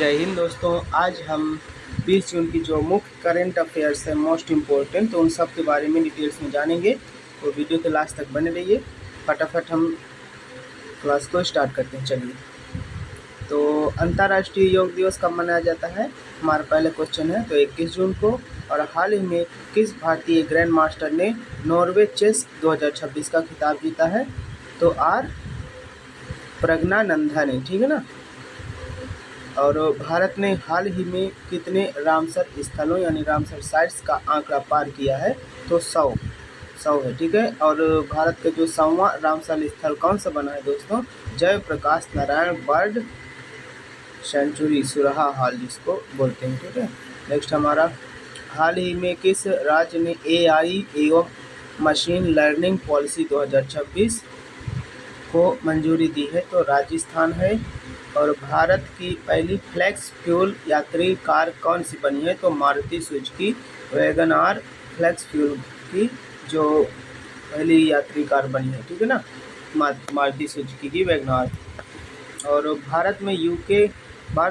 जय हिंद दोस्तों। आज हम 20 जून की जो मुख्य करंट अफेयर्स है मोस्ट इम्पोर्टेंट, तो उन सब के बारे में डिटेल्स में जानेंगे। तो वीडियो के लास्ट तक बने रहिए। फटाफट हम क्लास को स्टार्ट करते हैं। चलिए, तो अंतर्राष्ट्रीय योग दिवस कब मनाया जाता है? हमारा पहला क्वेश्चन है तो 21 जून को। और हाल ही में किस भारतीय ग्रैंड मास्टर ने नॉर्वे चेस 2026 का खिताब जीता है? तो आर प्रज्ञानंदा ने, ठीक है ना। और भारत ने हाल ही में कितने रामसर स्थलों यानी रामसर साइट्स का आंकड़ा पार किया है? तो 100 है, ठीक है। और भारत का जो 100वां रामसर स्थल कौन सा बना है दोस्तों? जयप्रकाश नारायण बर्ड सेंचुरी, सुरहा हाल जिसको बोलते हैं, ठीक है। नेक्स्ट हमारा, हाल ही में किस राज्य ने AI एवं मशीन लर्निंग पॉलिसी 2026 को मंजूरी दी है? तो राजस्थान है। और भारत की पहली फ्लेक्स फ्यूल यात्री कार कौन सी बनी है? तो Maruti Suzuki Wagon R flex fuel की जो पहली यात्री कार बनी है, ठीक है ना, मारुति सुजुकी की वैगन आर। और भारत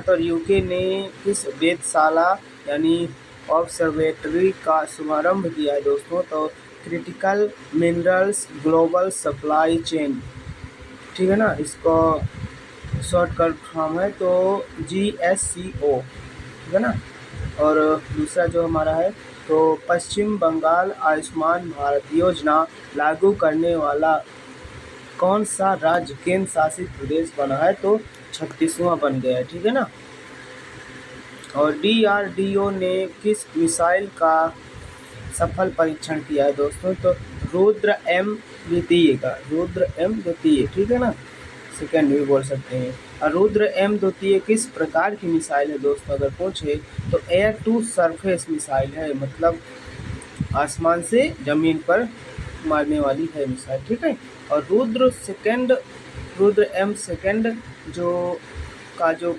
और यूके ने किस वेधशाला यानी ऑब्जर्वेटरी का शुभारंभ किया है दोस्तों? तो critical minerals global supply chain, ठीक है ना, इसको शॉर्टकट फॉर्म है तो GSCO, ठीक है ना। और दूसरा जो हमारा है तो पश्चिम बंगाल आयुष्मान भारत योजना लागू करने वाला कौन सा राज्य केंद्र शासित प्रदेश बना है? तो 36वां बन गया है, ठीक है ना। और DRDO ने किस मिसाइल का सफल परीक्षण किया है दोस्तों? तो रुद्र M द्वितीय, ठीक है ना, सेकेंड भी बोल सकते हैं। और रुद्र M द्वितीय किस प्रकार की मिसाइल है दोस्तों? अगर पूछे तो एयर टू सरफेस मिसाइल है, मतलब आसमान से जमीन पर मारने वाली है मिसाइल, ठीक है। और रुद्र M सेकेंड जो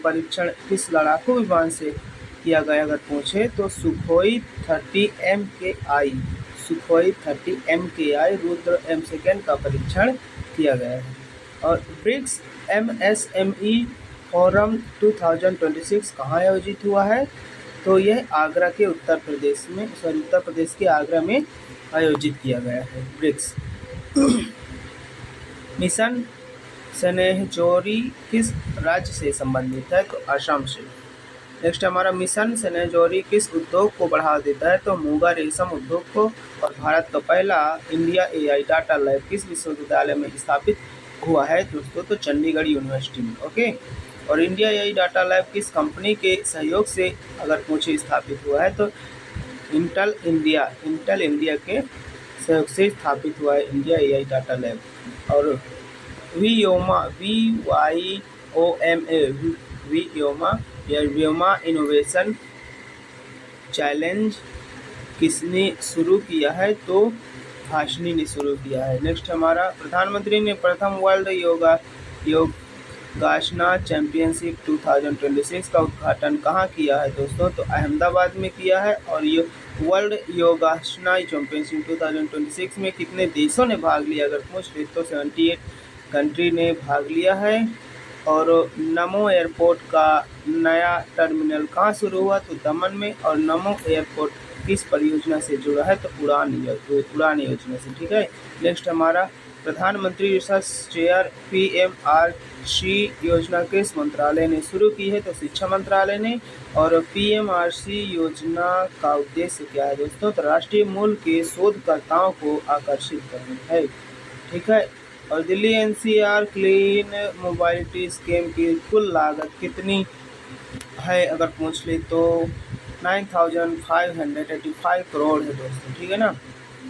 परीक्षण किस लड़ाकू विमान से किया गया अगर पूछे तो Sukhoi 30 MKI Rudra M second का परीक्षण किया गया है। और ब्रिक्स MSME फोरम 2026 कहाँ आयोजित हुआ है? तो यह उत्तर प्रदेश के आगरा में आयोजित किया गया है ब्रिक्स। मिशन स्नेहजोरी किस राज्य से संबंधित है? तो असम से। नेक्स्ट हमारा, मिशन स्नेहजोरी किस उद्योग को बढ़ावा देता है? तो मूंगा रेशम उद्योग को। और भारत का पहला इंडिया AI डाटा लैब किस विश्वविद्यालय में स्थापित हुआ है दोस्तों? तो चंडीगढ़ यूनिवर्सिटी में, ओके। और इंडिया AI डाटा लैब किस कंपनी के सहयोग से अगर पूछे स्थापित हुआ है? तो इंटेल इंडिया के सहयोग से स्थापित हुआ है इंडिया AI डाटा लैब। और व्योमा इनोवेशन चैलेंज किसने शुरू किया है? तो भाषणी ने शुरू किया है। नेक्स्ट हमारा, प्रधानमंत्री ने प्रथम वर्ल्ड योगासना चैंपियनशिप 2026 का उद्घाटन कहाँ किया है दोस्तों? तो अहमदाबाद में किया है। और ये वर्ल्ड योगासना चैंपियनशिप 2026 में कितने देशों ने भाग लिया अगर पूछ ले तो 78 कंट्री ने भाग लिया है। और नमो एयरपोर्ट का नया टर्मिनल कहाँ शुरू हुआ? तो दमन में। और नमो एयरपोर्ट किस परियोजना से जुड़ा है? तो उड़ान योजना से, ठीक है। नेक्स्ट हमारा, प्रधानमंत्री रिसर्च चेयर PMRC योजना किस मंत्रालय ने शुरू की है? तो शिक्षा मंत्रालय ने। और PMRC योजना का उद्देश्य क्या है दोस्तों? तो राष्ट्रीय मूल के शोधकर्ताओं को आकर्षित करना है, ठीक है। और Delhi NCR clean mobility scheme की कुल लागत कितनी है अगर पूछ ले तो 9,585 करोड़ है दोस्तों, ठीक है ना,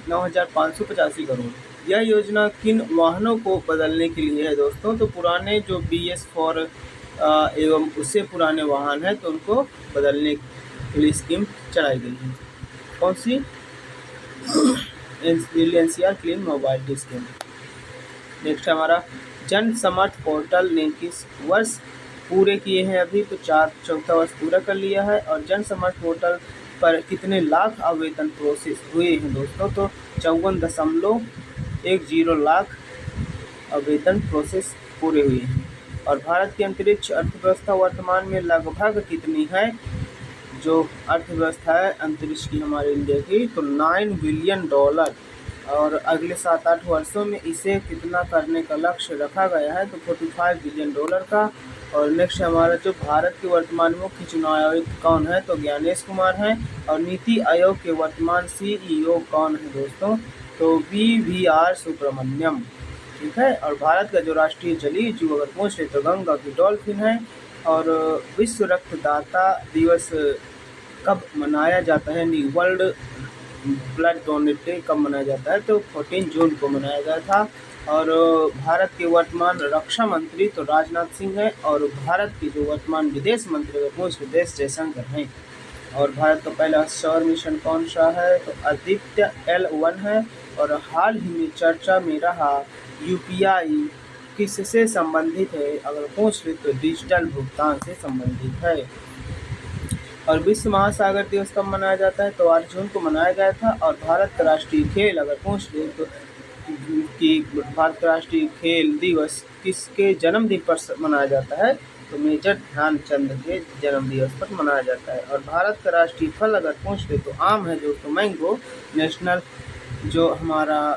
9,585 करोड़। यह योजना किन वाहनों को बदलने के लिए है दोस्तों? तो पुराने जो BS4 एवं उससे पुराने वाहन हैं तो उनको बदलने के लिए स्कीम चलाई गई है। कौन सी? Delhi NCR clean mobility scheme. Next हमारा, जन समर्थ पोर्टल ने किस वर्ष पूरे किए हैं अभी? तो चौथा वर्ष पूरा कर लिया है। और जन समर्थ पोर्टल पर कितने लाख आवेदन प्रोसेस हुए हैं दोस्तों? तो 54.10 लाख आवेदन प्रोसेस पूरे हुए हैं। और भारत की अंतरिक्ष अर्थव्यवस्था वर्तमान में लगभग कितनी है? जो अर्थव्यवस्था है अंतरिक्ष की हमारे इंडिया की, तो $9 बिलियन, और अगले 7-8 वर्षों में इसे कितना करने का लक्ष्य रखा गया है? तो $45 बिलियन का। और नेक्स्ट हमारा जो भारत के वर्तमान मुख्य चुनाव आयुक्त कौन है? तो ज्ञानेश कुमार हैं। और नीति आयोग के वर्तमान CEO कौन है दोस्तों? तो BVR सुब्रमण्यम, ठीक है। और भारत का जो राष्ट्रीय जलीय जीव अगर पूछ ले तो गंगा की डॉल्फिन है। और विश्व रक्तदाता दिवस कब मनाया जाता है? वर्ल्ड ब्लड डोनेट डे कब मनाया जाता है? तो 14 जून को मनाया गया था। और भारत के वर्तमान रक्षा मंत्री तो राजनाथ सिंह है। और भारत के जो वर्तमान विदेश मंत्री अगर पूछ ले एस जयशंकर हैं। और भारत का पहला सौर मिशन कौन सा है? तो आदित्य L1 है। और हाल ही में चर्चा में रहा UPI किससे संबंधित है? अगर पूछ ले तो डिजिटल भुगतान से संबंधित है। और विश्व महासागर दिवस कब मनाया जाता है? तो 8 जून को मनाया गया था। और भारत का राष्ट्रीय खेल अगर पूछ ले तो कि भारत का राष्ट्रीय खेल दिवस किसके जन्मदिन पर मनाया जाता है? तो मेजर ध्यानचंद के जन्म दिवस पर मनाया जाता है। और भारत का राष्ट्रीय फल अगर पूछ ले तो आम है दोस्तों, मैंगो। नेशनल जो हमारा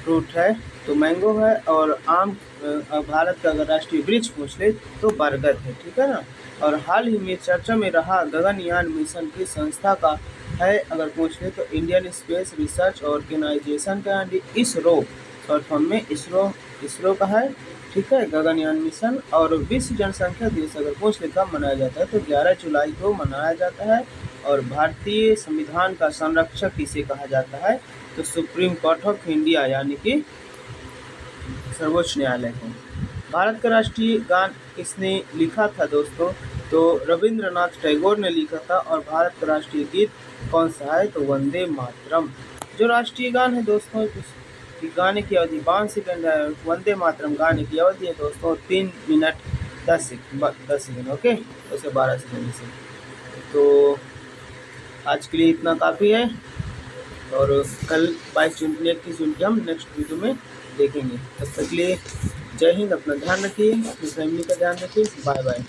फ्रूट है तो मैंगो है। और आम भारत का अगर राष्ट्रीय वृक्ष पूछ ले तो बरगद है, ठीक है ना। और हाल ही में चर्चा में रहा गगनयान मिशन की संस्था का है? अगर पूछ ले तो इंडियन स्पेस रिसर्च ऑर्गेनाइजेशन का, इसरो शॉर्ट फॉर्म में इसरो का है, ठीक है, गगनयान मिशन। और विश्व जनसंख्या दिवस अगर पूछ ले कब मनाया जाता है? तो 11 जुलाई को मनाया जाता है। और भारतीय संविधान का संरक्षक किसे कहा जाता है? तो सुप्रीम कोर्ट ऑफ इंडिया यानी कि सर्वोच्च न्यायालय है। भारत का राष्ट्रीय गान किसने लिखा था दोस्तों? तो रविंद्रनाथ टैगोर ने लिखा था। और भारत का राष्ट्रीय गीत कौन सा है? तो वंदे मातरम। जो राष्ट्रीय गान है दोस्तों, गाने की अवधि 5 सेकंड है। वंदे मातरम गाने की अवधि है दोस्तों 3 मिनट 10 सेकंड, ओके, वैसे 12 सेकंड से। तो आज के लिए इतना काफ़ी है। और कल 22 जून 21 जून की हम नेक्स्ट वीडियो में देखेंगे। तब तक के लिए जय हिंद, अपना ध्यान रखिए, अपनी फैमिली का ध्यान रखिए, बाय बाय।